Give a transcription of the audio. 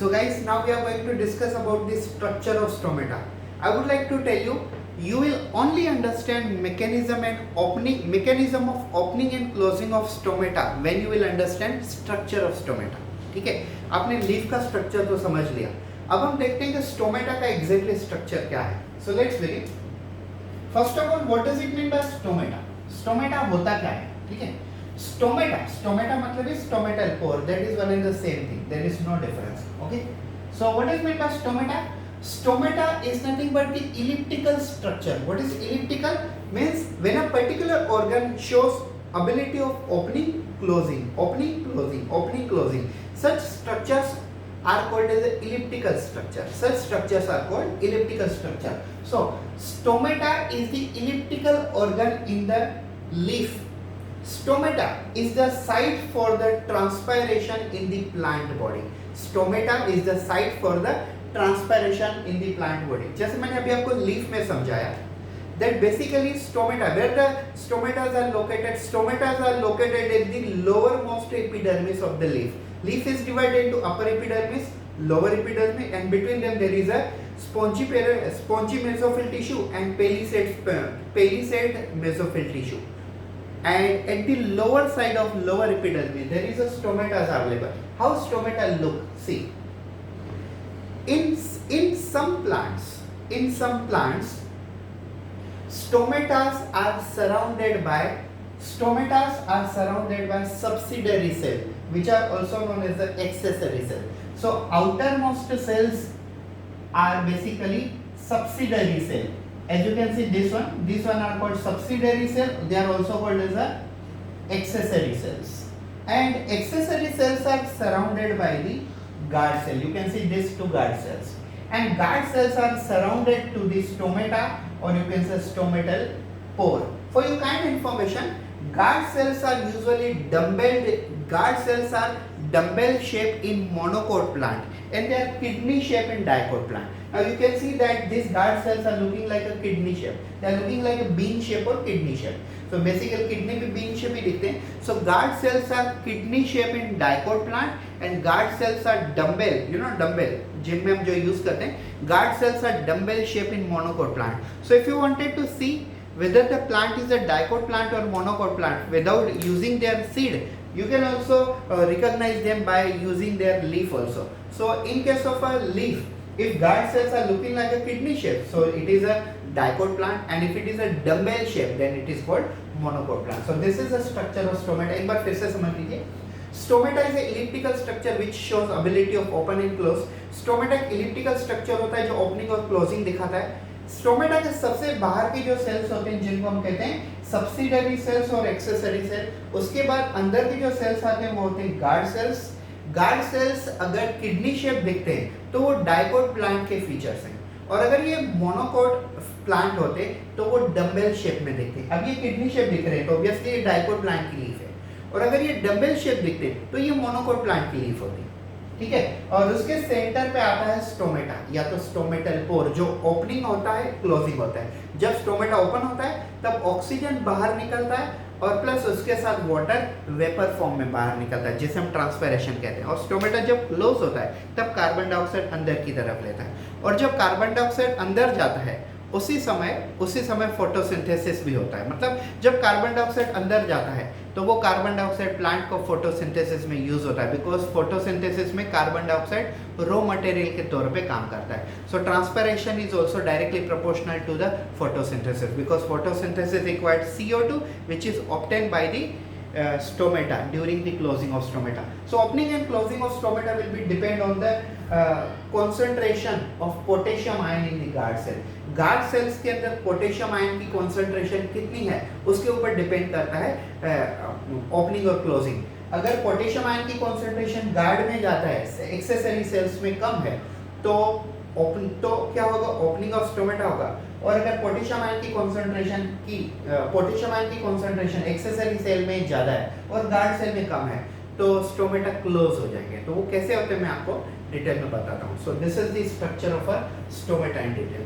So guys, now we are going to discuss about the structure of stomata. I would like to tell you, you will only understand mechanism of opening and closing of stomata when you will understand structure of stomata. ठीक है, आपने leaf का structure तो समझ लिया. अब हम देखते हैं कि स्टोमेटा का एग्जैक्टली स्ट्रक्चर क्या है. So let's begin. First of all, what does it mean by stomata? Stomata होता क्या है? ठीक है, स्टोमेटा मतलब is stomatal pore. That is one and the same thing. There is no difference. Okay. So what is meant by stomata? Stomata is nothing but the elliptical structure. What is elliptical? Means when a particular organ shows ability of opening, closing, opening, closing, opening, closing. Such structures are called as the elliptical structure. Such structures are called elliptical structure. So stomata is the elliptical organ in the leaf. Stomata is the site for the transpiration in the plant body. Stomata is the site for the transpiration in the plant body. जैसे मैंने अभी आपको leaf में समझाया, that basically stomata, where the stomatas are located, stomatas are located in the lowermost epidermis of the leaf. Leaf is divided into upper epidermis, lower epidermis, and between them there is a spongy mesophyll tissue and palisade mesophyll tissue. And at the lower side of lower epidermis there is a stomata available. How stomata look? See, in some plants stomatas are surrounded by subsidiary cell, which are also known as the accessory cell. So outermost cells are basically subsidiary cell. As you can see, this one are called subsidiary cell. They are also called as the accessory cells. And accessory cells are surrounded by the guard cell. You can see these two guard cells. And guard cells are surrounded to the stomata, or you can say stomatal pore. For your kind information, guard cells are usually dumbbell shaped in monocot plant, and they are kidney shaped in dicot plant. Now you can see that these guard cells are looking like a kidney shape. They are looking like a bean shape or kidney shape. So basically kidney भी bean shape ही दिखते हैं. So guard cells are kidney shape in dicot plant, and guard cells are dumbbell. You know dumbbell, gym में हम जो use करते हैं. Guard cells are dumbbell shape in monocot plant. So if you wanted to see whether the plant is a dicot plant or monocot plant without using their seed, you can also recognize them by using their leaf also. So in case of a leaf, if guard cells are looking like a kidney shape, so it is a dicot plant, and if it is a dumbbell shape, then it is called monocot plant. So this is the structure of stomata. एक बार फिर से समझ लीजिए. Stomata is a elliptical structure which shows ability of open and close. Stomata एक elliptical structure होता है जो opening और closing दिखाता है. स्टोमेटा के सबसे बाहर के जो सेल्स होते हैं जिनको हम कहते हैं सब्सिडरी सेल्स और एक्सेसरी सेल. उसके बाद अंदर के जो सेल्स आते हैं वो होते हैं गार्ड सेल्स. गार्ड सेल्स अगर किडनी शेप दिखते हैं तो वो डाइकोट प्लांट के फीचर्स हैं, और अगर ये मोनोकोट प्लांट होते तो वो डम्बेल शेप में दिखते. अब ये किडनी शेप दिख रहे हैं तो ऑब्वियसली ये डाइकोट प्लांट की लीफ है, और अगर ये डम्बेल शेप दिखते तो ये मोनोकोट प्लांट की लीफ होती. ठीक है, और उसके सेंटर पे आता है स्टोमेटा या तो स्टोमेटल पोर, जो ओपनिंग होता है, क्लोजिंग होता है. जब स्टोमेटा ओपन होता है तब ऑक्सीजन बाहर निकलता है, और प्लस उसके साथ वाटर वेपर फॉर्म में बाहर निकलता है, जिसे हम ट्रांसपैरेशन कहते हैं. और स्टोमेटा जब क्लोज होता है तब कार्बन डाइऑक्साइड अंदर की तरफ लेता है, और जब कार्बन डाइऑक्साइड अंदर जाता है उसी समय फोटोसिंथेसिस भी होता है. मतलब जब कार्बन डाइऑक्साइड अंदर जाता है तो वो कार्बन डाइऑक्साइड प्लांट को फोटोसिंथेसिस में यूज होता है, बिकॉज फोटोसिंथेसिस में कार्बन डाइऑक्साइड रॉ मटेरियल के तौर पे काम करता है. So transpiration is also directly proportional to the photosynthesis, because photosynthesis required CO2 which is obtained by the stomata during the closing of stomata. So opening and closing of stomata will be depend on the concentration of potassium ion in the guard cell. Guard cells के अंदर potassium ion की concentration कितनी है उसके ऊपर depend करता है opening और क्लोजिंग. अगर पोटेशियम आयन की कॉन्सेंट्रेशन गार्ड में जाता है, एक्सेसरी सेल्स में कम है, तो क्या होगा, ओपनिंग ऑफ स्टोमेटा होगा. और अगर पोटेशियम आयन की कॉन्सेंट्रेशन एक्सेसरी सेल में ज़्यादा है और गार्ड सेल में कम है, तो स्टोमेटा क्लोज हो जाएंगे. तो वो कैसे होते हैं मैं आपको डिटेल में बताता हूँ. So this is the structure of a stomata in detail.